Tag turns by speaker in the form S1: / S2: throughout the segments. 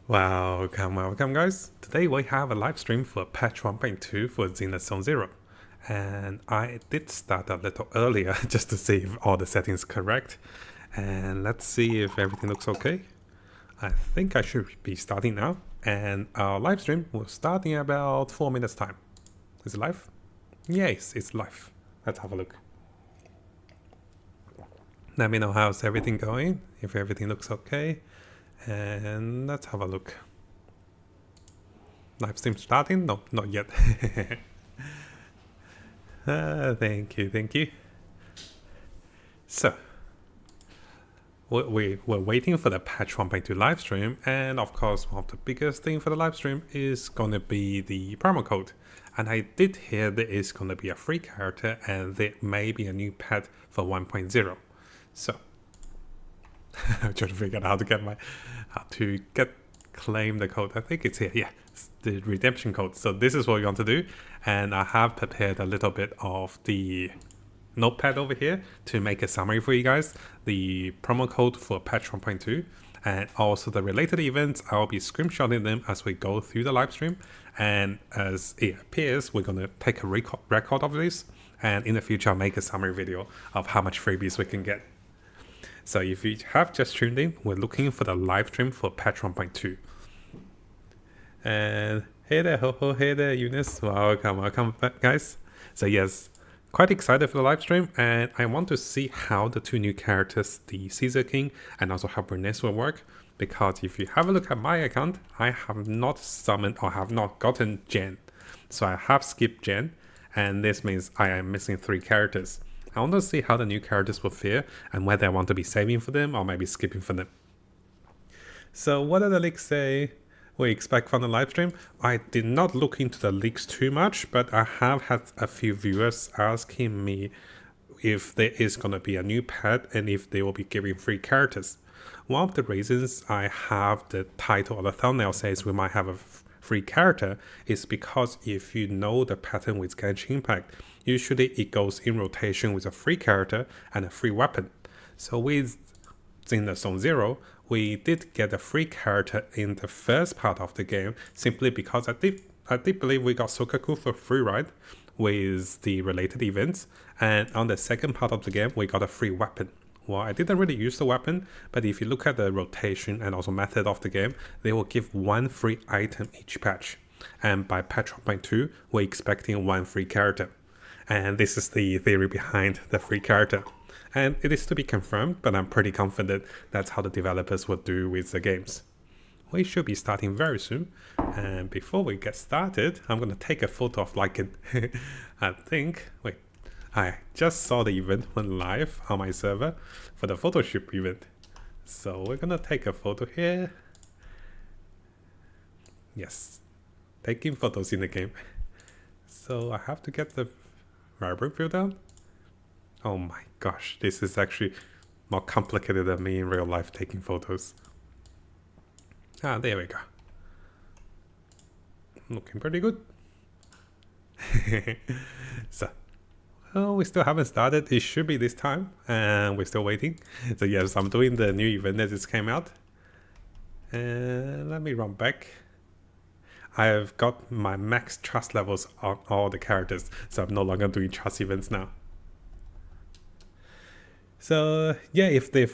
S1: Welcome guys. Today we have a live stream for patch 1.2 for Zenless Zone 0. And I did start a little earlier just to see if all the settings are correct. And let's see if everything looks okay. I think I should be starting now. And our live stream will start in about 4 minutes time. Is it live? Yes, it's live. Let's have a look. Let me know how's everything going, if everything looks okay. And let's have a look. Live stream starting? No, not yet. Thank you. So, we're waiting for the patch 1.2 live stream, and of course, one of the biggest things for the live stream is going to be the promo code. And I did hear there is going to be a free character, and there may be a new pet for 1.0. So, I'm trying to figure out how to claim the code. I think it's here. Yeah, it's the redemption code. So this is what we want to do, and I have prepared a little bit of the notepad over here to make a summary for you guys. The promo code for patch 1.2 and also the related events. I'll be screenshotting them as we go through the live stream, and as it appears, we're going to take a record of this, and in the future I'll make a summary video of how much freebies we can get. So if you have just tuned in, we're looking for the live stream for patch 1.2. And hey there, Ho-Ho, hey there, Eunice. Welcome back, guys. So yes, quite excited for the live stream, and I want to see how the two new characters, the Caesar King and also how Bernice will work. Because if you have a look at my account, I have not summoned or have not gotten Jen. So I have skipped Jen, and this means I am missing 3 characters. I want to see how the new characters will fare and whether I want to be saving for them or maybe skipping for them. So what did the leaks say we expect from the live stream? I did not look into the leaks too much, but I have had a few viewers asking me if there is going to be a new pet and if they will be giving free characters. One of the reasons I have the title or the thumbnail says we might have a free character is because if you know the pattern with Genshin Impact, usually it goes in rotation with a free character and a free weapon. So with Zenless Zone 0, we did get a free character in the first part of the game simply because I did believe we got Sokaku for free ride with the related events, and on the second part of the game we got a free weapon. Well, I didn't really use the weapon, but if you look at the rotation and also method of the game, they will give 1 free item each patch. And by patch 1.2, we're expecting 1 free character. And this is the theory behind the free character. And it is to be confirmed, but I'm pretty confident that's how the developers will do with the games. We should be starting very soon. And before we get started, I'm going to take a photo of Lycan. I just saw the event went live on my server for the photo shoot event. So we're going to take a photo here. Yes, taking photos in the game. So I have to get the vibrant fill down. Oh my gosh, this is actually more complicated than me in real life taking photos. Ah, there we go. Looking pretty good. So, well, we still haven't started. It should be this time, and we're still waiting. So yes, I'm doing the new event that just came out. And let me run back. I've got my max trust levels on all the characters, so I'm no longer doing trust events now. So yeah, if they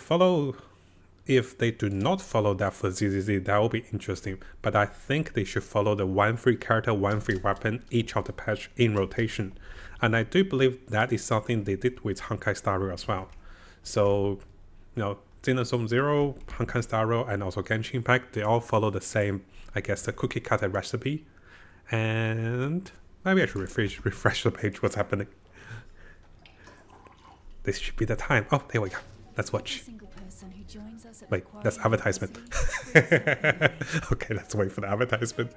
S1: do not follow that for ZZZ, that will be interesting. But I think they should follow the 1 free character, 1 free weapon, each of the patch in rotation. And I do believe that is something they did with Honkai Star Rail as well. So, you know, Zenless Zone 0, Honkai Star Rail, and also Genshin Impact, they all follow the same, I guess, the cookie cutter recipe. And maybe I should refresh the page, what's happening. This should be the time. Oh, there we go. Let's watch. Wait, that's advertisement. Okay, let's wait for the advertisement.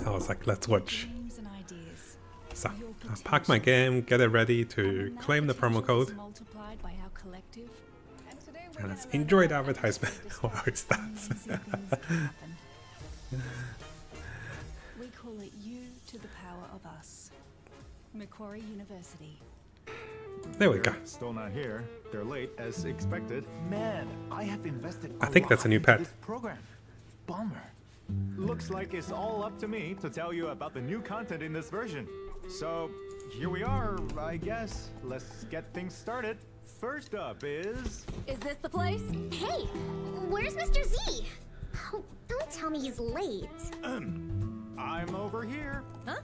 S1: I was like, let's watch. So, I'll pack my game, get it ready to claim the promo code. And let's enjoy the advertisement while it starts.
S2: We call it U to the power of us. Macquarie University.
S1: There we go.
S2: Still not here. They're late as expected. Man, I have invested
S1: I think that's a new
S2: into
S1: pet.
S2: this program. Bummer. Looks like it's all up to me to tell you about the new content in this version. So, here we are, I guess. Let's get things started. First up is...
S3: Is this the place?
S4: Hey, where's Mr. Z? Oh, don't tell me he's late.
S2: I'm over here.
S3: Huh?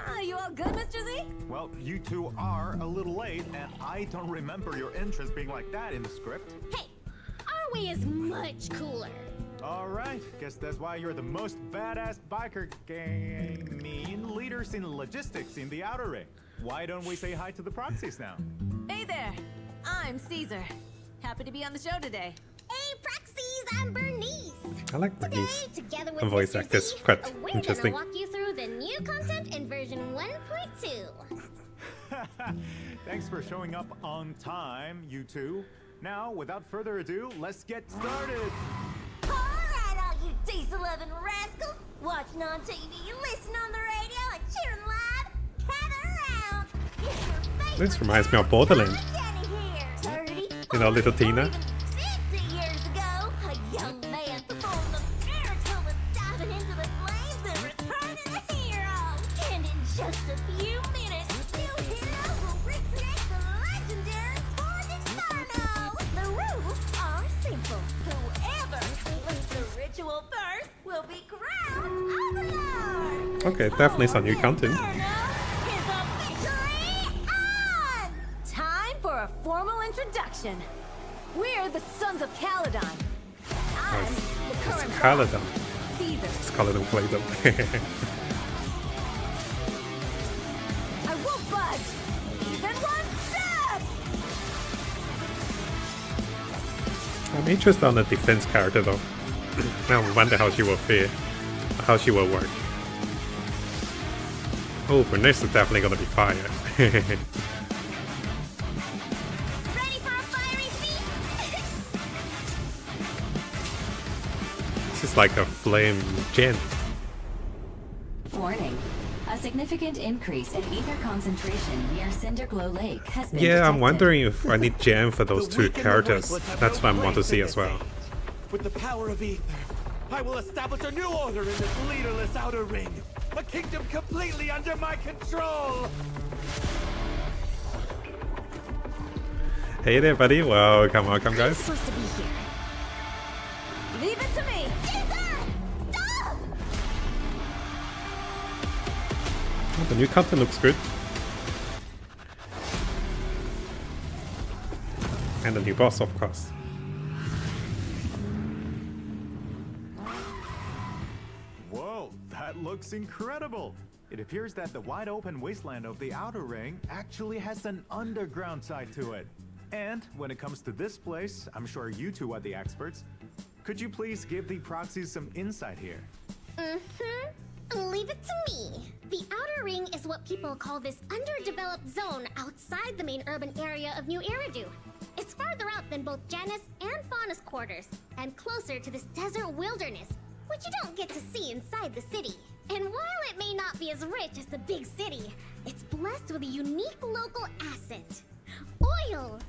S3: Ah, you all good, Mr. Z?
S2: Well, you two are a little late, and I don't remember your interest being like that in the script.
S4: Hey, our way is much cooler.
S2: Alright, guess that's why you're the most badass biker gang leaders in logistics in the Outer Ring. Why don't we say hi to the proxies now?
S3: Hey there, I'm Caesar. Happy to be on the show today.
S4: Hey, Proxies, I'm Bernice.
S1: I like
S4: Today,
S1: Bernice.
S4: together with
S1: A voice
S4: Mr.
S1: actor is
S4: Z,
S1: quite
S4: we're
S1: interesting.
S4: gonna walk you through the new content in version 1.2.
S2: Thanks for showing up on time, you two. Now, without further ado, let's get started.
S4: Alright, all you diesel-loving rascals, watching on TV, listening on the radio, and cheering live, gather around. It's your favorite
S1: This reminds me of Borderlands.
S4: Jenny here. 30,
S1: You know, little
S4: 40,
S1: Tina.
S4: or even 50 years ago, a young man performed a miracle of diving into the flames and returning a hero. And in just a few minutes, new hero will recreate the legendary TOURDEINFERNO. The rules are simple. Whoever completes the ritual first will be crowned overlord.
S1: Okay, definitely some new content.
S3: Time for a formal introduction. We're the Sons of Calydon. I'm the current
S1: Calydon.
S3: boss, Caesar.
S1: It's Calydon Calydon.
S3: I won't budge, even one step!
S1: I'm interested on the defense character though. I wonder how she will fare, how she will work. Oh, Bernice is definitely gonna be fire.
S4: Ready for a fiery feast?
S1: This is like a flame gen.
S5: Warning. A significant increase in ether concentration near Cinderglow Lake has been
S1: Yeah, I'm
S5: detected.
S1: wondering if I need gem for those two characters. That's what I want to see as well.
S6: With the power of ether, I will establish a new order in this leaderless outer ring. A kingdom completely under my control.
S1: Hey there, buddy. Welcome, welcome,
S4: I'm
S1: guys.
S4: supposed to be here.
S3: Leave it to me!
S4: Caesar! Stop!
S1: Oh, the new content looks good. And the new boss, of course.
S2: Whoa, that looks incredible. It appears that the wide open wasteland of the Outer Ring actually has an underground side to it. And when it comes to this place, I'm sure you two are the experts. Could you please give the proxies some insight here?
S4: Leave it to me. The Outer Ring is what people call this underdeveloped zone outside the main urban area of New Eridu. It's farther out than both Janus and Faunus quarters, and closer to this desert wilderness, which you don't get to see inside the city. And while it may not be as rich as the big city, it's blessed with a unique local asset. Oil!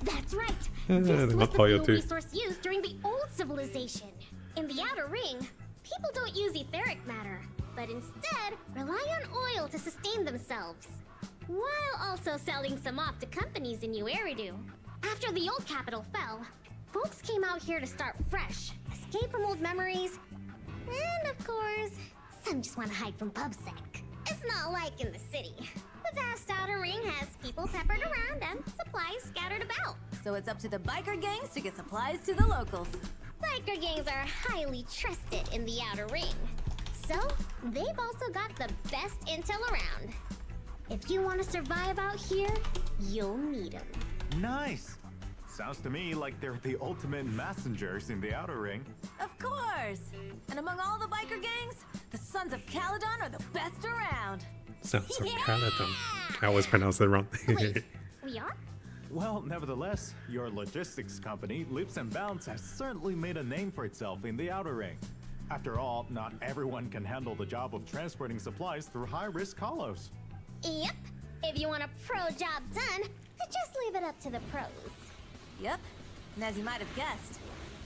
S4: That's right. This
S1: they
S4: was
S1: love
S4: the
S1: oil
S4: fuel
S1: too.
S4: resource used during the old civilization. In the Outer Ring, people don't use etheric matter, but instead rely on oil to sustain themselves, while also selling some off to companies in New Eridu. After the old capital fell, folks came out here to start fresh, escape from old memories, and of course, some just want to hide from PubSec. It's not like in the city. The vast Outer Ring has people peppered around and supplies scattered about.
S3: So it's up to the biker gangs to get supplies to the locals.
S4: Biker gangs are highly trusted in the Outer Ring, so they've also got the best intel around. If you want to survive out here, you'll need them.
S2: Nice! Sounds to me like they're the ultimate messengers in the Outer Ring.
S3: Of course! And among all the biker gangs, the Sons of Calydon are the best around.
S1: Sounds of
S4: Yeah!
S1: Calydon. I always pronounce it wrong.
S4: Wait, we are?
S2: Well, nevertheless, your logistics company, Leaps and Bounds, has certainly made a name for itself in the Outer Ring. After all, not everyone can handle the job of transporting supplies through high-risk hollows.
S4: Yep. If you want a pro job done, just leave it up to the pros.
S3: Yep. And as you might have guessed,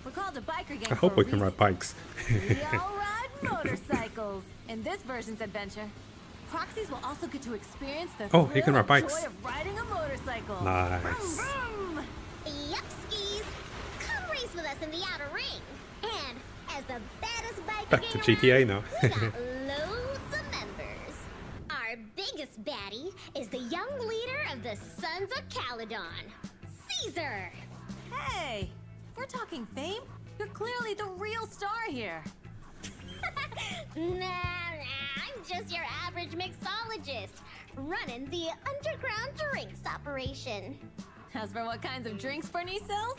S3: we're called a biker gang.
S1: I hope we can ride bikes.
S3: We all ride motorcycles. In this version's adventure, proxies will also get to experience the
S1: Oh, you can
S3: thrill
S1: ride
S3: and
S1: bikes.
S3: joy of riding a motorcycle.
S1: Nice.
S3: Vroom, vroom.
S4: Yup, skis. Come race with us in the outer ring. And as the baddest biker
S1: Back
S4: gang
S1: to
S4: around,
S1: GTA now.
S4: we got loads of members. Our biggest baddie is the young leader of the Sons of Calydon, Caesar.
S3: Hey, if we're talking fame, you're clearly the real star here.
S4: Nah, I'm just your average mixologist, running the underground drinks operation.
S3: As for what kinds of drinks Bernice sells,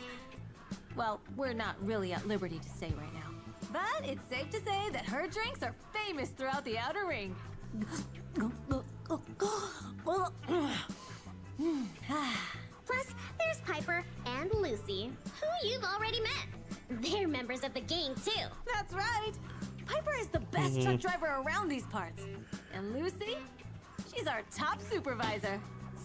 S3: well, we're not really at liberty to say right now. But it's safe to say that her drinks are famous throughout the outer ring.
S4: Plus, there's Piper and Lucy, who you've already met. They're members of the gang too.
S3: That's right. Piper is the best truck driver around these parts. And Lucy? She's our top supervisor.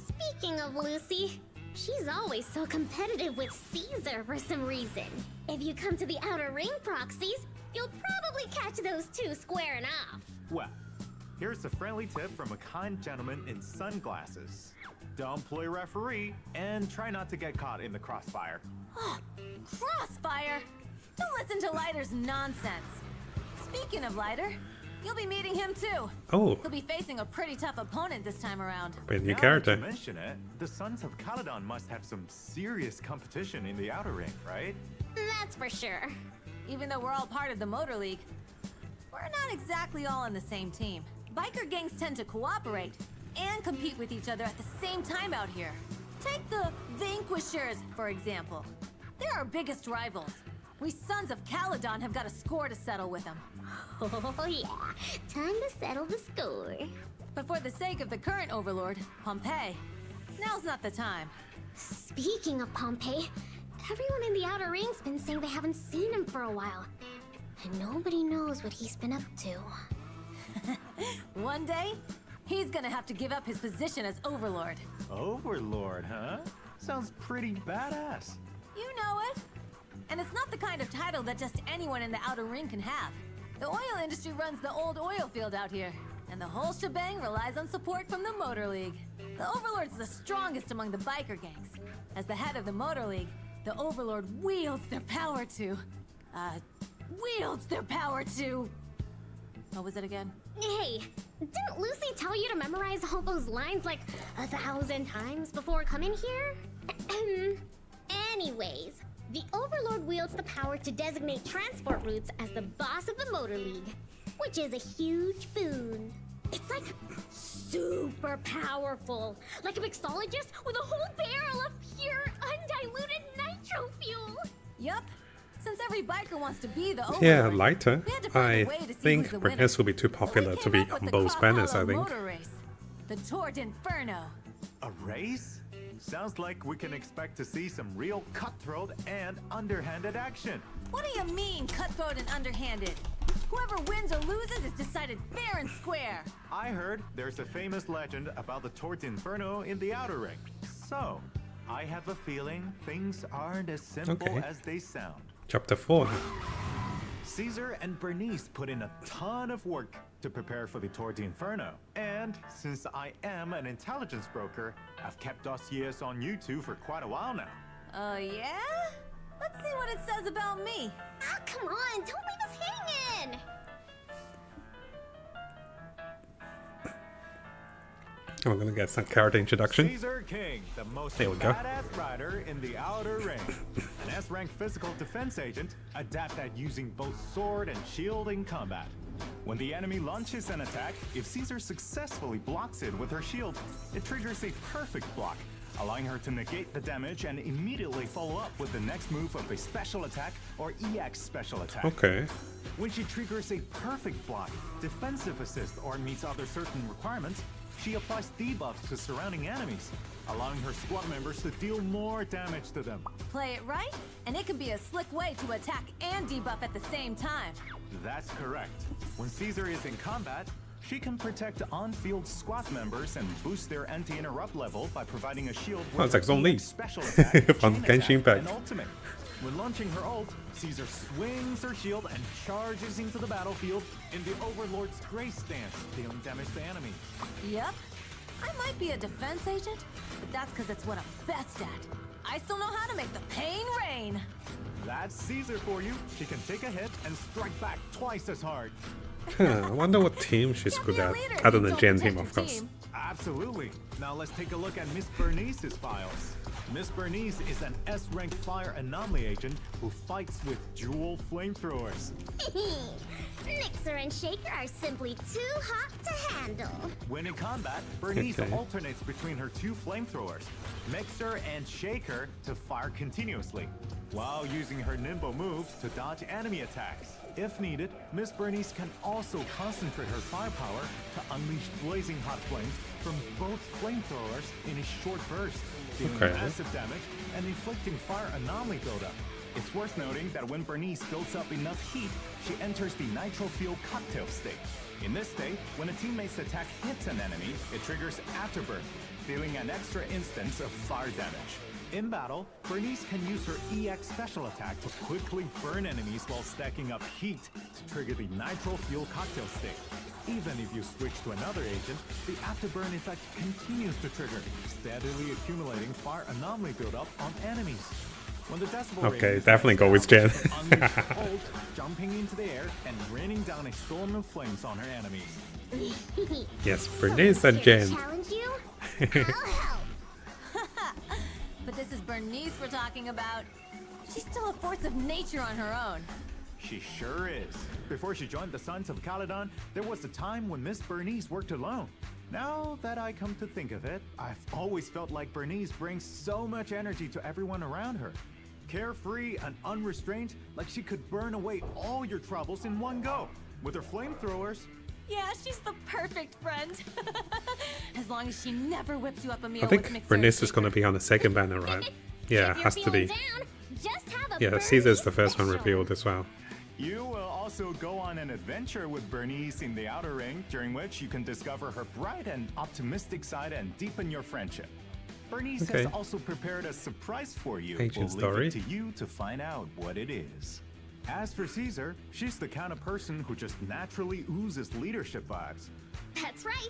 S4: Speaking of Lucy, she's always so competitive with Caesar for some reason. If you come to the outer ring proxies, you'll probably catch those two squaring off.
S2: Well, here's a friendly tip from a kind gentleman in sunglasses. Don't play referee and try not to get caught in the crossfire.
S3: Crossfire! Don't listen to Lighter's nonsense. Speaking of Lighter, you'll be meeting him too.
S1: Oh,
S3: He'll be facing a pretty tough opponent this time around.
S1: brand new
S2: Now
S1: character.
S2: that you mention it, the Sons of Calydon must have some serious competition in the outer ring, right?
S4: That's for sure.
S3: Even though we're all part of the Motor League, we're not exactly all on the same team. Biker gangs tend to cooperate and compete with each other at the same time out here. Take the Vanquishers, for example. They're our biggest rivals. We Sons of Calydon have got a score to settle with them.
S4: Oh yeah, time to settle the score.
S3: But for the sake of the current overlord, Pompeii, now's not the time.
S4: Speaking of Pompeii, everyone in the outer ring's been saying they haven't seen him for a while. And nobody knows what he's been up to.
S3: One day, he's gonna have to give up his position as overlord.
S2: Overlord, huh? Sounds pretty badass.
S3: You know it. And it's not the kind of title that just anyone in the outer ring can have. The oil industry runs the old oil field out here, and the whole shebang relies on support from the Motor League. The Overlord's the strongest among the biker gangs. As the head of the Motor League, the Overlord wields their power to... What was it again?
S4: Hey, didn't Lucy tell you to memorize all those lines like 1,000 times before coming here? Anyways, the Overlord wields the power to designate transport routes as the boss of the Motor League, which is a huge boon. It's like super powerful, like a mixologist with a whole barrel of pure, undiluted nitro fuel.
S3: Yup. Since every biker wants to be the Overlord,
S1: Yeah, Lighter.
S3: we had to find
S1: I
S3: a way to see who's
S1: think
S3: the winner.
S1: Bernice will be too
S3: So we
S1: popular to
S3: came
S1: be
S3: up with
S1: on
S3: the
S1: both
S3: Cross
S1: banners, I
S3: Hollow
S1: think.
S3: Motor race, the TOURDEINFERNO.
S2: A race? Sounds like we can expect to see some real cutthroat and underhanded action.
S3: What do you mean, cutthroat and underhanded? Whoever wins or loses is decided fair and square.
S2: I heard there's a famous legend about the TOURDEINFERNO in the outer ring. So, I have a feeling things aren't as simple
S1: Okay.
S2: as they sound.
S1: Chapter 4.
S2: Caesar and Bernice put in a ton of work to prepare for the TOURDEINFERNO. And since I am an intelligence broker, I've kept dossiers on you two for quite a while now.
S3: Oh, yeah? Let's see what it says about me.
S4: Ah, come on, don't leave us hanging!
S1: We're gonna get some character introduction.
S2: Caesar King, the most
S1: There we go.
S2: badass rider in the outer ring. An S-rank physical defense agent, adept at using both sword and shield in combat. When the enemy launches an attack, if Caesar successfully blocks it with her shield, it triggers a perfect block, allowing her to negate the damage and immediately follow up with the next move of a special attack or EX special attack.
S1: Okay.
S2: When she triggers a perfect block, defensive assist, or meets other certain requirements, she applies debuffs to surrounding enemies, allowing her squad members to deal more damage to them.
S3: Play it right, and it can be a slick way to attack and debuff at the same time.
S2: That's correct. When Caesar is in combat, She can protect on-field squad members and boost their anti-interrupt level by providing a shield
S1: Oh, it's like
S2: her
S1: Zenless
S2: EX special attack,
S1: from
S2: chain
S1: Genshin
S2: attack,
S1: Impact.
S2: and ultimate. When launching her ult, Caesar swings her shield and charges into the battlefield in the Overlord's Grace stance, dealing damage to enemies.
S3: Yep. I might be a defense agent, but that's because it's what I'm best at. I still know how to make the pain rain.
S2: That's Caesar for you. She can take a hit and strike back twice as hard.
S1: I wonder what team she's good at,
S3: Leader,
S1: other
S3: you
S1: than
S3: don't
S1: Gen
S3: protect
S1: team, of
S3: your
S1: course.
S3: team.
S2: Absolutely. Now let's take a look at Miss Bernice's files. Miss Bernice is an S-ranked fire anomaly agent who fights with dual flamethrowers.
S4: Mixer and Shaker are simply too hot to handle.
S2: When in combat, Bernice
S1: Okay.
S2: alternates between her two flamethrowers, Mixer and Shaker, to fire continuously, while using her nimble moves to dodge enemy attacks. If needed, Miss Bernice can also concentrate her firepower to unleash blazing hot flames from both flamethrowers in a short burst, dealing
S1: Okay.
S2: massive damage and inflicting fire anomaly buildup. It's worth noting that when Bernice builds up enough heat, she enters the Nitro Fuel Cocktail state. In this state, when a teammate's attack hits an enemy, it triggers Afterburn, dealing an extra instance of fire damage. In battle, Bernice can use her EX special attack to quickly burn enemies while stacking up heat to trigger the Nitro Fuel Cocktail state. Even if you switch to another agent, the Afterburn effect continues to trigger, steadily accumulating fire anomaly buildup on enemies. When the decibel
S1: Okay,
S2: rating is
S1: definitely
S2: maxed
S1: go with
S2: out,
S1: Jen.
S2: she can unleash her ult, jumping into the air and raining down a storm of flames on her enemies.
S1: Yes, Bernice and
S4: Here to
S1: Jen.
S4: challenge you? I'll help.
S3: But this is Bernice we're talking about. She's still a force of nature on her own.
S2: She sure is. Before she joined the Sons of Calydon, there was a time when Miss Bernice worked alone. Now that I come to think of it, I've always felt like Bernice brings so much energy to everyone around her. Carefree and unrestrained, like she could burn away all your troubles in one go. With her flamethrowers,
S3: Yeah, she's the perfect friend. As long as she never whips you up a meal
S1: I
S3: with
S1: think
S3: Mixer
S1: Bernice
S3: and
S1: is gonna
S3: Shaker.
S1: be on the second banner, right? Yeah,
S4: If
S1: it
S4: you're
S1: has to
S4: feeling
S1: be.
S4: down, just have a
S1: Yeah,
S4: Bernice
S1: Caesar's the first one
S4: special.
S1: revealed as well.
S2: you will also go on an adventure with Bernice in the Outer Ring, during which you can discover her bright and optimistic side and deepen your friendship. Bernice
S1: Okay.
S2: has also prepared a surprise for you.
S1: Agent
S2: we'll
S1: story.
S2: leave it to you to find out what it is. As for Caesar, she's the kind of person who just naturally oozes leadership vibes.
S4: That's right.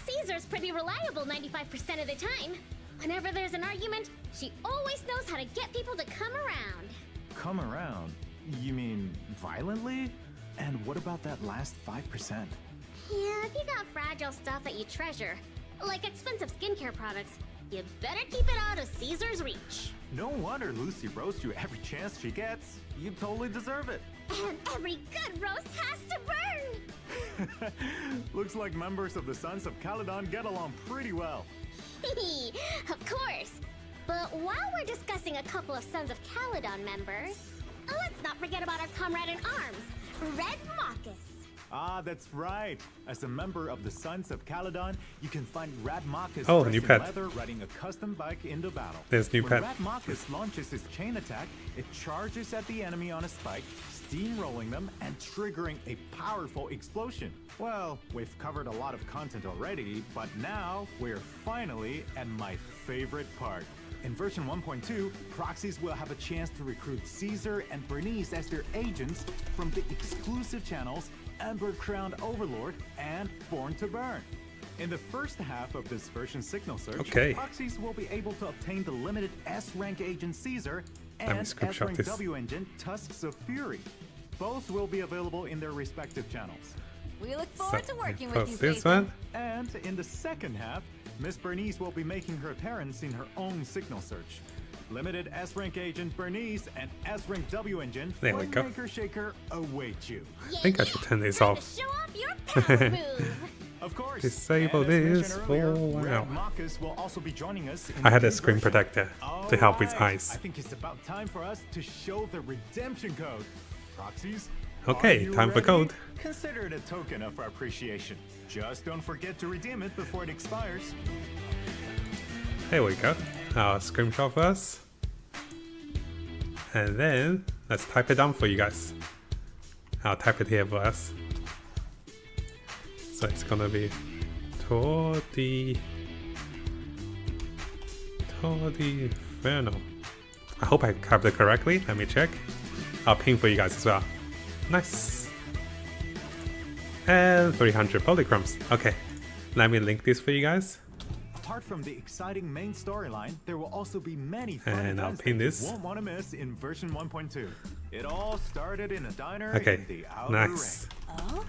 S4: Caesar's pretty reliable 95% of the time. Whenever there's an argument, she always knows how to get people to come around.
S2: Come around? You mean violently? And what about that last 5%?
S4: Yeah, if you got fragile stuff that you treasure, like expensive skincare products, you better keep it out of Caesar's reach.
S2: No wonder Lucy roasts you every chance she gets. You totally deserve it.
S4: And every good roast has to burn!
S2: Looks like members of the Sons of Calydon get along pretty well.
S4: Of course. But while we're discussing a couple of Sons of Calydon members, let's not forget about our comrade in arms, Red Marcus.
S2: Ah, that's right. As a member of the Sons of Calydon, you can find Radmachus
S1: Oh,
S2: dressed
S1: new
S2: in
S1: pet.
S2: leather riding a custom bike into battle.
S1: There's new
S2: when
S1: pet.
S2: Radmachus launches his chain attack, it charges at the enemy on a spike, steamrolling them and triggering a powerful explosion. Well, we've covered a lot of content already, but now we're finally at my favorite part. In version 1.2, proxies will have a chance to recruit Caesar and Bernice as their agents from the exclusive channels Ember Crowned Overlord and Born to Burn. In the first half of this version signal search,
S1: Okay.
S2: proxies will be able to obtain the limited S-rank agent Caesar
S1: me
S2: and
S1: screenshot
S2: S-rank
S1: this.
S2: W engine Tusks of Fury. Both will be available in their respective channels.
S3: We look forward to working with
S1: Post
S3: you,
S1: this
S3: Jason.
S1: one.
S2: And in the second half, Miss Bernice will be making her appearance in her own signal search. Limited S-rank agent Bernice and S-rank W engine
S1: There we go.
S2: Flamemaker Shaker await you.
S4: I
S1: think I should turn this
S4: Time
S1: off.
S4: to show off your power move.
S2: Of course.
S1: Disable
S2: and as mentioned
S1: this.
S2: earlier,
S1: Oh, wow.
S2: Radmachus will also be joining us. In
S1: I had
S2: the
S1: a
S2: new
S1: screen
S2: version.
S1: protector to help with
S2: Alright,
S1: eyes.
S2: I think it's about time for us to show the redemption code. Proxies.
S1: Okay,
S2: are you
S1: time for
S2: ready?
S1: code.
S2: Consider it a token of our appreciation. Just don't forget to redeem it before it expires.
S1: There we go. Our screenshot first. And then let's type it down for you guys. I'll type it here for us. So it's gonna be TOURDEINFERNO. I hope I carved it correctly. Let me check. I'll ping for you guys as well. Nice. And 300 Polychromes. Okay, let me link this for you guys.
S2: Apart from the exciting main storyline, there will also be many fun
S1: And I'll
S2: events
S1: pin
S2: that you
S1: this.
S2: won't want to miss in version 1.2. It all started in a diner
S1: Okay,
S2: in the outer
S1: nice.
S2: ring.
S3: Oh?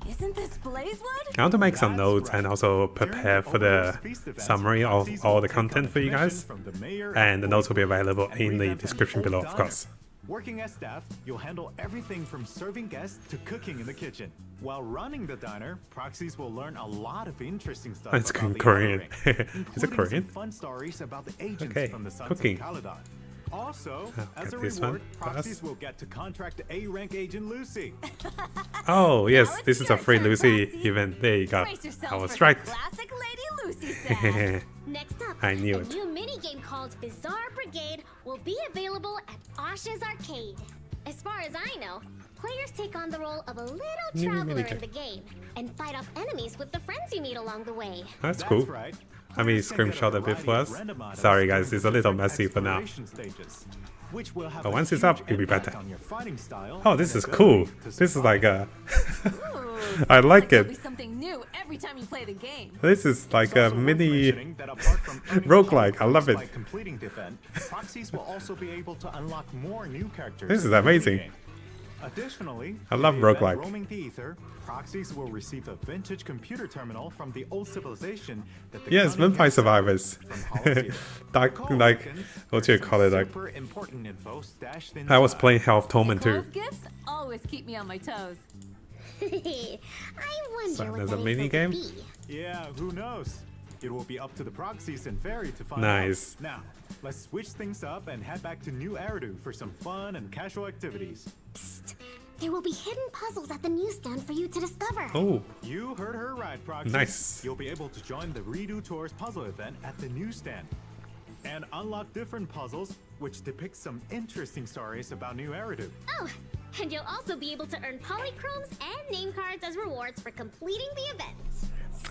S3: Isn't this Blazewood?
S1: I want to make some
S2: That's
S1: notes
S2: right.
S1: and also
S2: During
S1: prepare
S2: the
S1: for the
S2: Overlord's Feast event,
S1: summary of
S2: Proxies
S1: all
S2: will
S1: the
S2: take on
S1: content
S2: a
S1: for you
S2: commission
S1: guys.
S2: from the mayor
S1: And the notes will be
S2: board
S1: available
S2: and
S1: in the
S2: revamp an
S1: description
S2: old
S1: below, of
S2: diner.
S1: course.
S2: Working as staff, you'll handle everything from serving guests to cooking in the kitchen. While running the diner, Proxies will learn a lot of interesting stuff
S1: It's
S2: about the
S1: Korean.
S2: Outer
S1: Is
S2: Ring,
S1: it
S2: including
S1: Korean?
S2: some fun stories about the agents
S1: Okay,
S2: from the Sons
S1: cooking.
S2: of Calydon. Also,
S1: I'll
S2: as
S1: get
S2: a
S1: this
S2: reward,
S1: one
S2: Proxies
S1: first.
S2: will get to contract A-rank agent Lucy.
S1: Oh yes,
S3: Now it's
S1: this is a
S3: your
S1: free
S3: turn,
S1: Lucy
S3: Proxy.
S1: event. There you go.
S3: Brace yourself
S1: I was
S3: for
S1: right.
S3: some classic Lady Lucy sound.
S4: Next up,
S1: I knew
S4: a
S1: it.
S4: new minigame called Bizarre Brigade will be available at Asha's Arcade. As far as I know, players take on the role of a little
S1: New
S4: traveler in
S1: minigame.
S4: the game and fight off enemies with the friends you meet along the way.
S1: That's
S2: That's
S1: cool.
S2: right.
S1: Let me
S2: Players can get
S1: screenshot a bit
S2: variety
S1: for
S2: of
S1: us.
S2: random items
S1: Sorry guys,
S2: during
S1: it's
S2: the
S1: a little
S2: different
S1: messy for now.
S2: exploration stages, which will have
S1: But
S2: a
S1: once it's
S2: huge
S1: up, it'll be
S2: impact
S1: better.
S2: on your fighting style
S1: Oh, this
S2: and
S1: is cool.
S2: ability to
S1: This is like a...
S3: Ooh,
S1: I like
S3: there'll
S1: it.
S3: be something new every time you play the game.
S1: This is like
S2: It's
S1: a
S2: also worth
S1: mini...
S2: mentioning that apart from earning
S1: roguelike. I love
S2: polychromes
S1: it.
S2: By completing the event, Proxies will also be able to unlock more new characters.
S1: This is
S2: in the
S1: amazing.
S2: minigame. Additionally,
S1: I
S2: in
S1: love
S2: the event
S1: roguelike.
S2: Roaming the Ether, Proxies will receive a vintage computer terminal from the old civilization that the
S1: Yes,
S2: county
S1: Vampire
S2: has separate
S1: Survivors.
S2: from Hollow Zero.
S1: Dark,
S2: Recall,
S1: like,
S2: Wickens,
S1: what do you
S2: there's
S1: call it,
S2: some
S1: like...
S2: super important info stashed
S1: I was
S2: inside.
S1: playing Health Torment too.
S3: Nicole's gifts always keep me on my toes.
S4: I wonder
S1: So
S4: what
S1: there's
S4: that
S1: a
S4: info
S1: mini
S4: could
S1: game?
S4: be.
S2: Yeah, who knows? It will be up to the Proxies and Fairy to find
S1: Nice.
S2: out. Now, let's switch things up and head back to New Eridu for some fun and casual activities.
S4: Psst. There will be hidden puzzles at the newsstand for you to discover.
S1: Oh,
S2: You heard her right, Proxies.
S1: Nice.
S2: You'll be able to join the Redo Tours puzzle event at the newsstand and unlock different puzzles which depict some interesting stories about New Eridu.
S4: Oh, and you'll also be able to earn Polychromes and name cards as rewards for completing the event.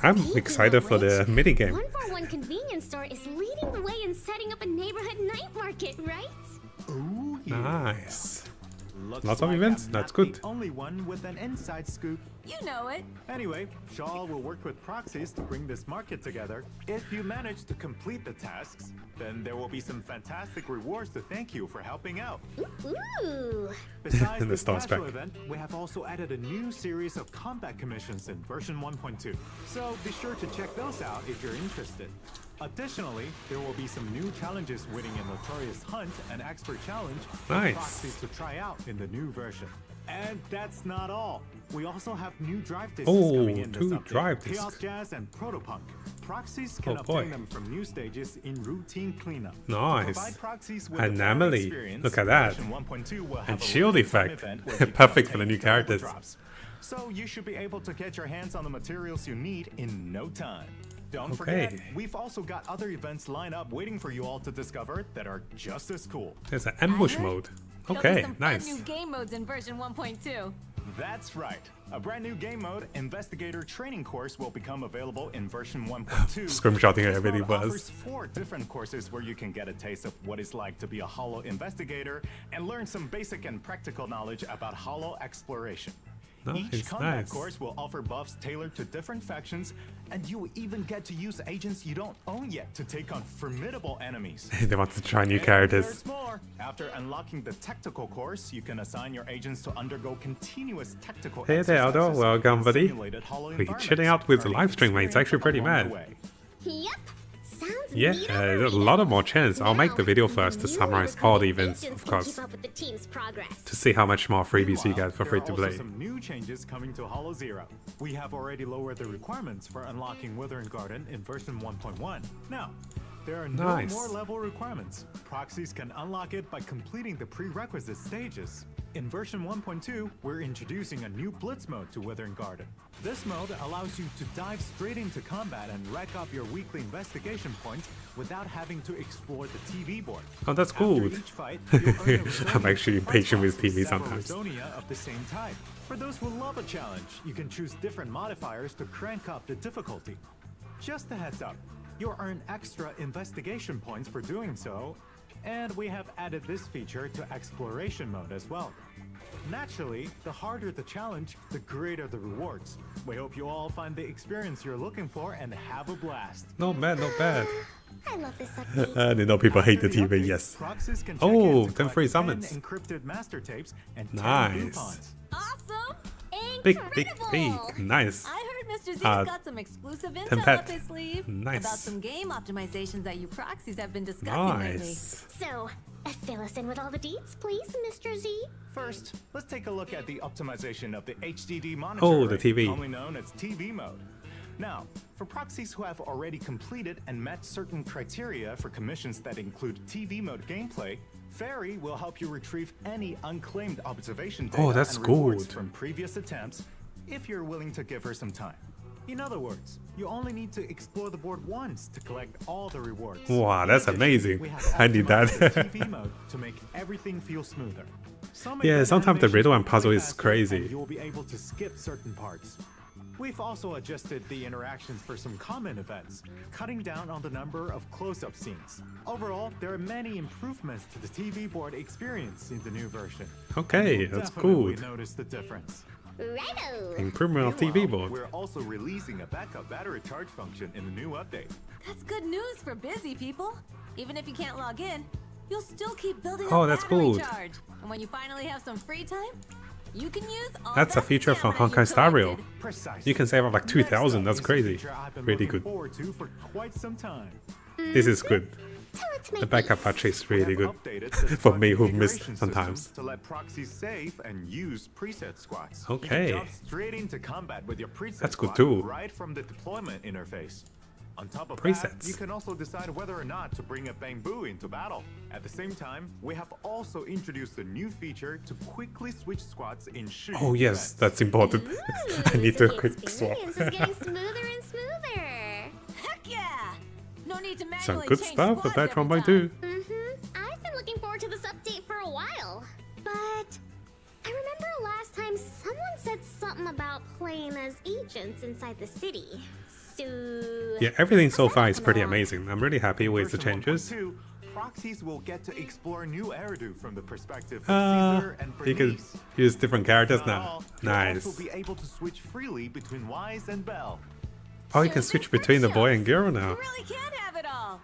S1: I'm
S4: Speaking
S1: excited
S4: of
S1: for the
S4: which,
S1: minigame.
S4: 141 convenience store is leading the way in setting up a neighborhood night market, right?
S2: Ooh, yeah.
S1: Nice.
S2: Looks
S1: Lots of
S2: like
S1: events?
S2: I'm
S1: That's
S2: not
S1: good.
S2: The only one with an inside scoop.
S3: You know it.
S2: Anyway, Shaw will work with Proxies to bring this market together. If you manage to complete the tasks, then there will be some fantastic rewards to thank you for helping out.
S4: Ooh.
S2: Besides
S1: The
S2: this
S1: Star
S2: casual
S1: Trek.
S2: event, we have also added a new series of combat commissions in version 1.2. So be sure to check those out if you're interested. Additionally, there will be some new challenges winning a notorious hunt and expert challenge for
S1: Nice.
S2: Proxies to try out in the new version. And that's not all. We also have new drive discs
S1: Oh,
S2: coming in this
S1: 2
S2: update.
S1: drive
S2: Chaos
S1: discs.
S2: Jazz and Protopunk. Proxies can
S1: Oh, boy.
S2: obtain them from new stages in routine cleanup. To
S1: Nice.
S2: provide Proxies with
S1: And
S2: a better
S1: Emily,
S2: experience,
S1: look at that.
S2: version 1.2 will have
S1: And
S2: a
S1: shield
S2: limited time
S1: effect.
S2: event where you can
S1: Perfect for the
S2: obtain
S1: new
S2: double
S1: characters.
S2: drops. So you should be able to get your hands on the materials you need in no time. Don't forget,
S1: Okay.
S2: we've also got other events lined up waiting for you all to discover that are just as cool.
S1: There's an ambush
S3: I heard
S1: mode.
S3: There'll
S1: Okay,
S3: be some fun
S1: nice.
S3: new game modes in version 1.2.
S2: That's right. A brand new game mode, Investigator Training Course, will become available in version 1.2.
S1: Screenshotting
S2: This
S1: everything
S2: mode
S1: was.
S2: offers 4 different courses where you can get a taste of what it's like to be a Hollow investigator and learn some basic and practical knowledge about Hollow exploration. Each
S1: Nice,
S2: combat
S1: nice.
S2: course will offer buffs tailored to different factions, and you will even get to use agents you don't own yet to take on formidable enemies.
S1: They want to try new
S2: And
S1: characters.
S2: there's more. After unlocking the tactical course, you can assign your agents to undergo continuous tactical
S1: Hey there, Aldo.
S2: exercises
S1: Welcome,
S2: in
S1: buddy.
S2: simulated Hollow
S1: We're
S2: environments,
S1: chilling out with the
S2: earning
S1: live stream, mate. It's actually pretty
S2: experience
S1: mad.
S2: along the way.
S4: Yep. Sounds
S1: Yeah,
S4: neat
S1: there's a
S4: already.
S1: lot of more chance. I'll make the video
S4: Now,
S1: first to
S4: the
S1: summarize
S4: newly
S1: all the
S4: recruited
S1: events,
S4: agents
S1: of
S4: can
S1: course,
S4: keep up with the team's progress.
S1: to see how much more freebies you
S2: Meanwhile,
S1: get for
S2: there
S1: free
S2: are
S1: to
S2: also
S1: play.
S2: some new changes coming to Hollow Zero. We have already lowered the requirements for unlocking Withering Garden in version 1.1. Now, there are no
S1: Nice.
S2: more level requirements. Proxies can unlock it by completing the prerequisite stages. In version 1.2, we're introducing a new Blitz mode to Withering Garden. This mode allows you to dive straight into combat and rack up your weekly investigation points without having to explore the TV board.
S1: Oh, that's
S2: After
S1: cool.
S2: each fight, you'll earn a
S1: I'm
S2: Rhysonia
S1: actually
S2: from
S1: impatient with
S2: Proxies,
S1: TV
S2: several
S1: sometimes.
S2: Rhysonia of the same type. For those who love a challenge, you can choose different modifiers to crank up the difficulty. Just a heads up, you'll earn extra investigation points for doing so, and we have added this feature to exploration mode as well. Naturally, the harder the challenge, the greater the rewards. We hope you all find the experience you're looking for and have a blast.
S1: Not bad, not bad.
S4: I love this update.
S1: I know people hate the
S2: After the
S1: TV,
S2: update,
S1: yes.
S2: Proxies can check
S1: Oh,
S2: in to
S1: 10 free
S2: collect 10
S1: summons.
S2: encrypted master tapes and 10
S1: Nice.
S2: coupons.
S3: Awesome!
S1: Big,
S4: Incredible.
S1: big. Nice.
S3: I heard Mr. Z's got some exclusive intel
S1: Tempet.
S3: up his sleeve
S1: Nice.
S3: about some game optimizations that you proxies have been discussing lately.
S1: Nice.
S4: So, fill us in with all the deets, please, Mr. Z.
S2: First, let's take a look at the optimization of the HDD monitor
S1: Oh, the
S2: array,
S1: TV.
S2: commonly known as TV mode. Now, for proxies who have already completed and met certain criteria for commissions that include TV mode gameplay, Fairy will help you retrieve any unclaimed observation data
S1: Oh, that's
S2: and rewards
S1: good.
S2: from previous attempts if you're willing to give her some time. In other words, you only need to explore the board once to collect all the rewards.
S1: Wow,
S2: In
S1: that's
S2: addition,
S1: amazing.
S2: we have
S1: I need that.
S2: optimized the TV mode to make everything feel smoother. Some
S1: Yeah,
S2: event
S1: sometimes the
S2: animations
S1: riddle
S2: will
S1: and puzzle
S2: play
S1: is
S2: faster,
S1: crazy.
S2: and you'll be able to skip certain parts. We've also adjusted the interactions for some common events, cutting down on the number of close-up scenes. Overall, there are many improvements to the TV board experience in the new version.
S1: Okay,
S2: And you'll
S1: that's
S2: definitely
S1: good.
S2: notice the difference.
S4: Righto.
S1: Improvement of TV
S2: Meanwhile,
S1: board.
S2: We're also releasing a backup battery charge function in the new update.
S3: That's good news for busy people. Even if you can't log in, you'll still keep building
S1: Oh,
S3: up
S1: that's
S3: battery
S1: good.
S3: charge. And when you finally have some free time, you can use all
S1: That's a
S3: that
S1: feature from
S3: stamina
S1: Honkai
S3: you
S1: Star Rail.
S3: collected.
S2: Precisely.
S1: You can save up like 2,000.
S2: Next
S1: That's
S2: up is a
S1: crazy.
S2: feature I've been
S1: Really
S2: looking
S1: good.
S2: forward to for quite some time.
S1: This is good.
S4: Tell it to my
S1: The backup
S4: face.
S1: battery is
S2: We
S1: really
S2: have
S1: good.
S2: updated the
S1: For
S2: squad
S1: me who missed
S2: configuration
S1: sometimes.
S2: system to let proxies save and use preset squads.
S1: Okay.
S2: You can jump straight into combat with your preset
S1: That's good
S2: squad
S1: too.
S2: right from the deployment interface. On top of
S1: Presets.
S2: that, you can also decide whether or not to bring a Bamboo into battle. At the same time, we have also introduced a new feature to quickly switch squads in shooting
S1: Oh yes,
S2: events.
S1: that's important. I need
S4: So
S1: to
S4: the
S1: quick swap.
S4: experience is getting smoother and smoother.
S3: Heck yeah! No need to
S1: Some
S3: manually
S1: good
S3: change
S1: stuff. The
S3: squads
S1: batch
S3: every
S1: 1.2.
S4: I've been looking forward to this update for a while, but I remember last time someone said something about playing as agents inside the city. So
S1: Yeah, everything so
S4: how's
S1: far
S4: that
S1: is
S4: coming
S1: pretty
S4: along?
S1: amazing. I'm really happy with the
S2: Version
S1: changes.
S2: 1.2, proxies will get to explore new Eridu from the perspective of
S1: Uh,
S2: Caesar and
S1: you can
S2: Bernice.
S1: use different characters
S2: Not
S1: now.
S2: all, you'll
S1: Nice.
S2: also be able to switch freely between Wise and Bell.
S1: Oh, you can switch between the boy and girl now.
S3: You really can have it all.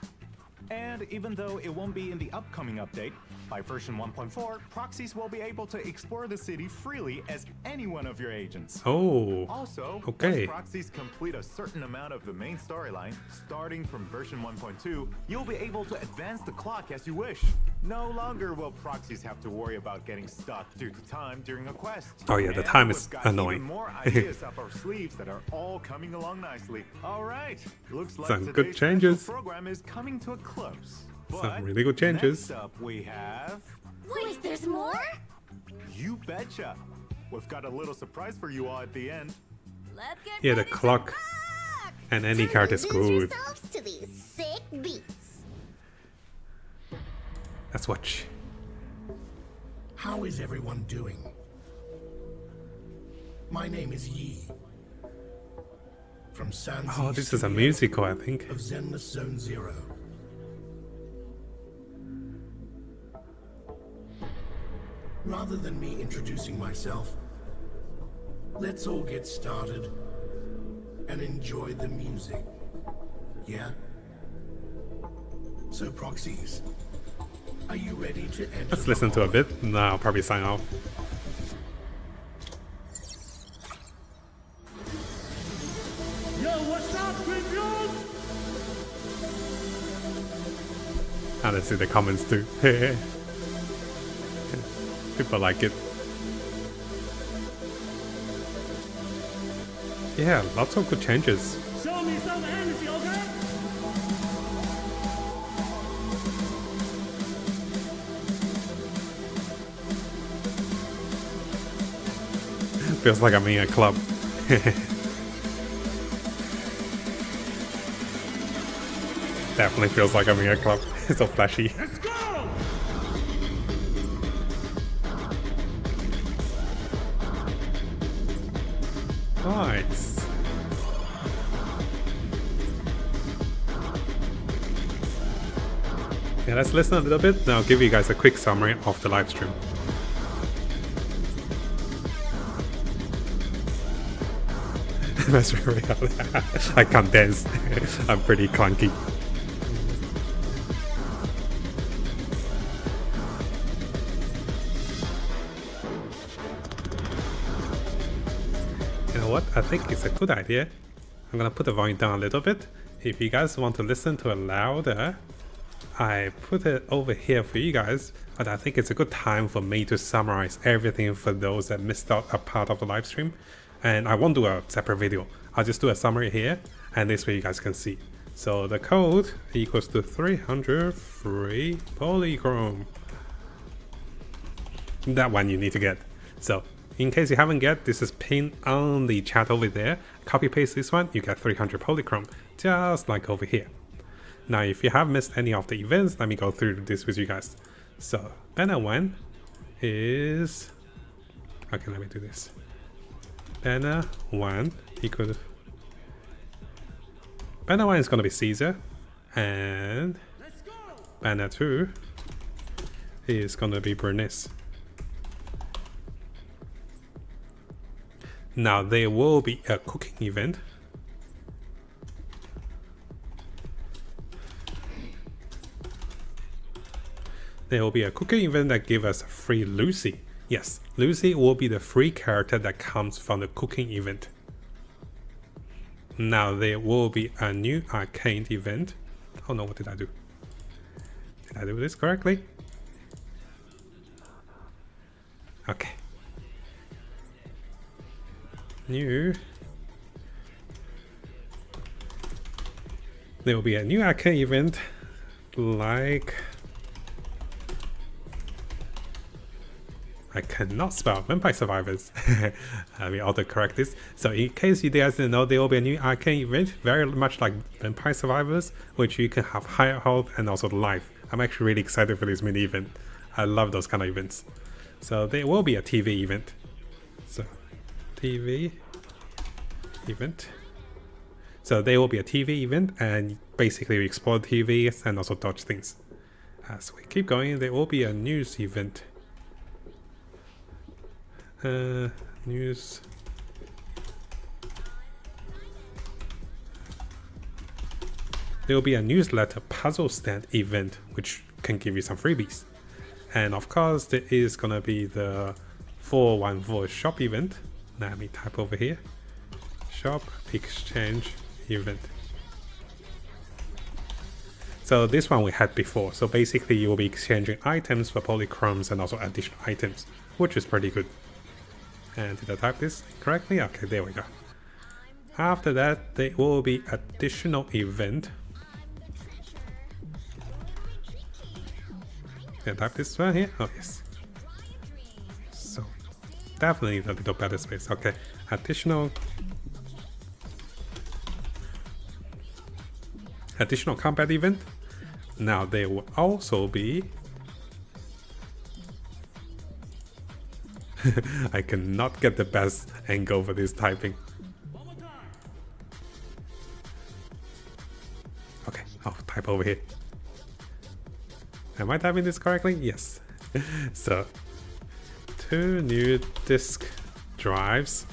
S2: And even though it won't be in the upcoming update, by version 1.4, proxies will be able to explore the city freely as any one of your agents.
S1: Oh,
S2: Also,
S1: okay.
S2: once proxies complete a certain amount of the main storyline, starting from version 1.2, you'll be able to advance the clock as you wish. No longer will proxies have to worry about getting stuck due to time during a quest.
S1: Oh yeah, the
S2: And
S1: time
S2: we've
S1: is
S2: got
S1: annoying.
S2: Even more ideas up our sleeves that are all coming along nicely. All right, looks like
S1: Some good
S2: today's special
S1: changes.
S2: program is coming to a close.
S1: Some
S2: But
S1: really good changes.
S2: Next up we have.
S4: Wait, there's more?
S2: You betcha. We've got a little surprise for you all at the end.
S3: Let's get
S1: Yeah, the
S3: ready to
S1: clock
S3: rock!
S1: and any
S4: Time
S1: card
S4: to
S1: is
S4: lose
S1: good.
S4: yourselves to these sick beats.
S1: Let's watch.
S7: How is everyone doing? My name is Yi. From Sansi
S1: Oh, this is a
S7: Studio
S1: musical, I think.
S7: of Zenless Zone Zero. Rather than me introducing myself, let's all get started and enjoy the music. Yeah? So proxies, are you ready to enter?
S1: Let's
S7: the
S1: listen to a
S7: hall?
S1: bit. No, I'll probably sign off.
S6: Yo, what's up, Freebies?
S1: And let's see the comments too. People like it. Yeah, lots of good changes.
S6: Show me some energy, okay?
S1: Feels like I'm in a club. Definitely feels like I'm in a club. It's so flashy.
S6: Let's go!
S1: Nice. Yeah, let's listen a little bit. Then I'll give you guys a quick summary of the live stream. That's really hard. I can't dance. I'm pretty clunky. You know what? I think it's a good idea. I'm gonna put the volume down a little bit. If you guys want to listen to it louder, I put it over here for you guys, but I think it's a good time for me to summarize everything for those that missed out a part of the live stream. And I won't do a separate video. I'll just do a summary here, and this way you guys can see. So the code equals to 300 free Polychrome. That one you need to get. So in case you haven't get, this is pinned on the chat over there. Copy paste this one, you get 300 Polychrome, just like over here. Now if you have missed any of the events, let me go through this with you guys. So banner 1 is... okay, let me do this. Banner 1 equals... banner 1 is going to be Caesar, and banner 2 is going to be Bernice. Now there will be a cooking event. There will be a cooking event that gives us free Lucy. Yes, Lucy will be the free character that comes from the cooking event. Now there will be a new arcane event. Oh no, what did I do? Did I do this correctly? Okay. New. There will be a new arcane event like... I cannot spell Vampire Survivors. Let me autocorrect this. So in case you guys didn't know, there will be a new arcane event, very much like Vampire Survivors, which you can have higher health and also life. I'm actually really excited for this mini event. I love those kind of events. So there will be a TV event. So TV event. So there will be a TV event, and basically we explore TVs and also dodge things. As we keep going, there will be a news event. News. There will be a newsletter puzzle stand event which can give you some freebies. And of course there is gonna be the 414 shop event. Let me type over here. Shop exchange event. So this one we had before. So basically you will be exchanging items for Polychromes and also additional items, which is pretty good. And did I type this correctly? Okay, there we go. After that, there will be additional event. Can I type this one here? Oh, yes. So, definitely a little better space. Okay, additional combat event. Now, there will also be... I cannot get the best angle for this typing. Okay, I'll type over here. Am I typing this correctly? Yes. So, 2 new disk drives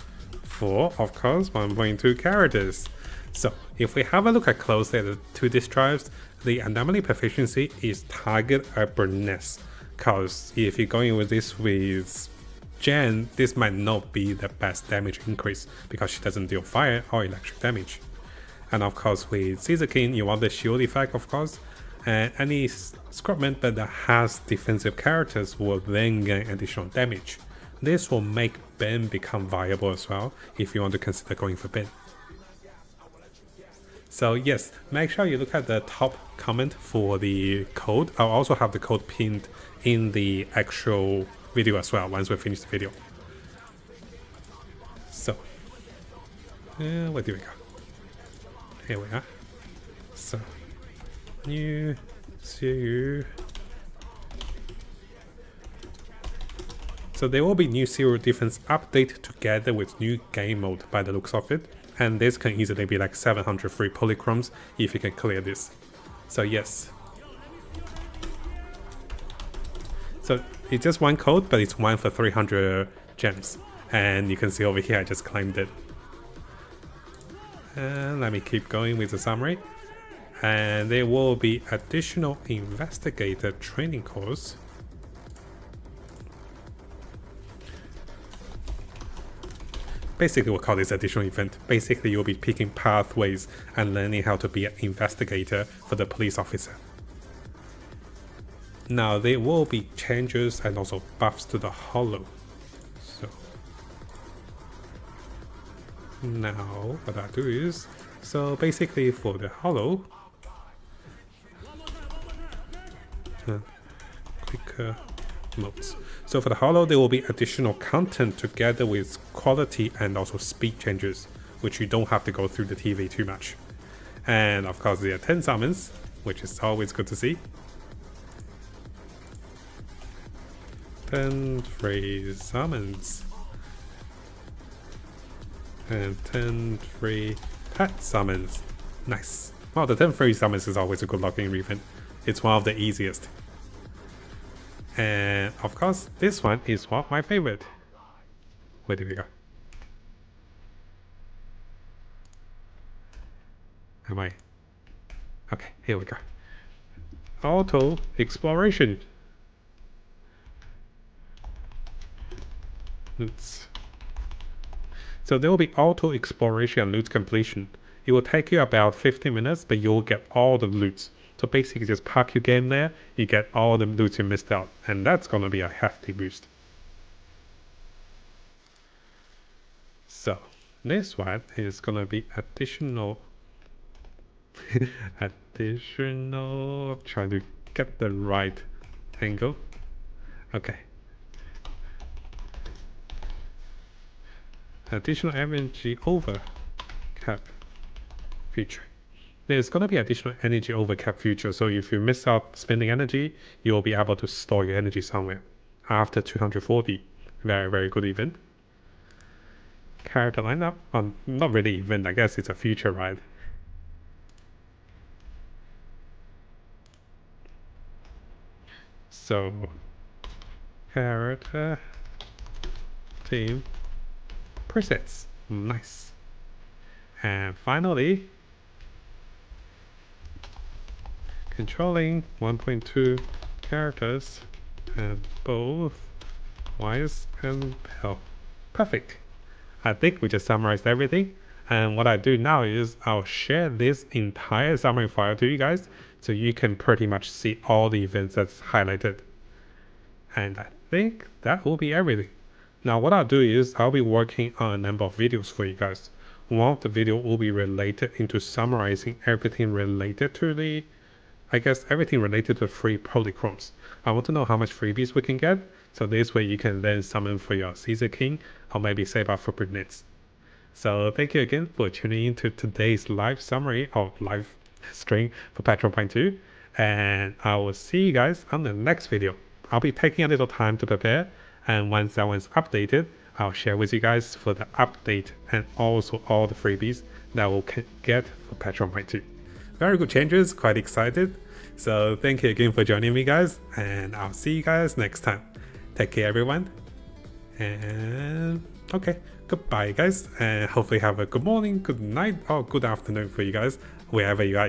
S1: for, of course, 1.2 characters. So, if we have a look at closely at the 2 disk drives, the anomaly proficiency is target at Bernice. Because if you're going with this with Jen, this might not be the best damage increase because she doesn't deal fire or electric damage. And of course with Caesar King you want the shield effect, of course, and any scrub member that has defensive characters will then gain additional damage. This will make Ben become viable as well if you want to consider going for Ben. So yes, make sure you look at the top comment for the code. I'll also have the code pinned in the actual video as well once we finish the video. So where do we go? Here we are. So new CU So there will be new Zero Defense update together with new game mode by the looks of it. And this can easily be like 700 free Polychromes if you can clear this. So yes. So it's just one code, but it's 1 for 300 gems. And you can see over here I just claimed it. And let me keep going with the summary. And there will be additional investigator training course. Basically, we'll call this additional event. Basically, you'll be picking pathways and learning how to be an investigator for the police officer. Now, there will be changes and also buffs to the Hollow. So, now what I do is, so basically for the Hollow, quicker modes. So for the Hollow, there will be additional content together with quality and also speed changes, which you don't have to go through the TV too much. And of course, there are 10 summons, which is always good to see. 10 free summons. And 10 free pet summons. Nice. Well, the 10 free summons is always a good login event. It's one of the easiest. And of course, this one is one of my favorite. Where did we go? Am I? Okay, here we go. Auto exploration. Loots. So there will be auto exploration and loot completion. It will take you about 15 minutes, but you'll get all the loots. So basically just park your game there, you get all the loot you missed out, and that's gonna be a hefty boost. So this one is gonna be additional I'm trying to get the right angle. Okay. Additional energy over cap feature. There's going to be additional energy overcap feature, so if you miss out spending energy, you will be able to store your energy somewhere after 240. Very, very good event. Character lineup, not really event, I guess it's a feature, right? So, character, team, presets, nice. And finally, controlling 1.2 characters and both wise and hell. Perfect. I think we just summarized everything, and what I do now is I'll share this entire summary file to you guys so you can pretty much see all the events that's highlighted. And I think that will be everything. Now what I'll do is I'll be working on a number of videos for you guys. One of the video will be related into summarizing everything related to the everything related to free Polychromes. I want to know how much freebies we can get, so this way you can then summon for your Caesar King or maybe save up for Brunets. So thank you again for tuning in to today's live summary or live stream for Patron Point 2, and I will see you guys on the next video. I'll be taking a little time to prepare, and once that one's updated, I'll share with you guys for the update and also all the freebies that we'll get for Patron Point 2. Very good changes, quite excited. So thank you again for joining me guys, and I'll see you guys next time. Take care everyone, and okay, goodbye guys, and hopefully have a good morning, good night, or good afternoon for you guys, wherever you are.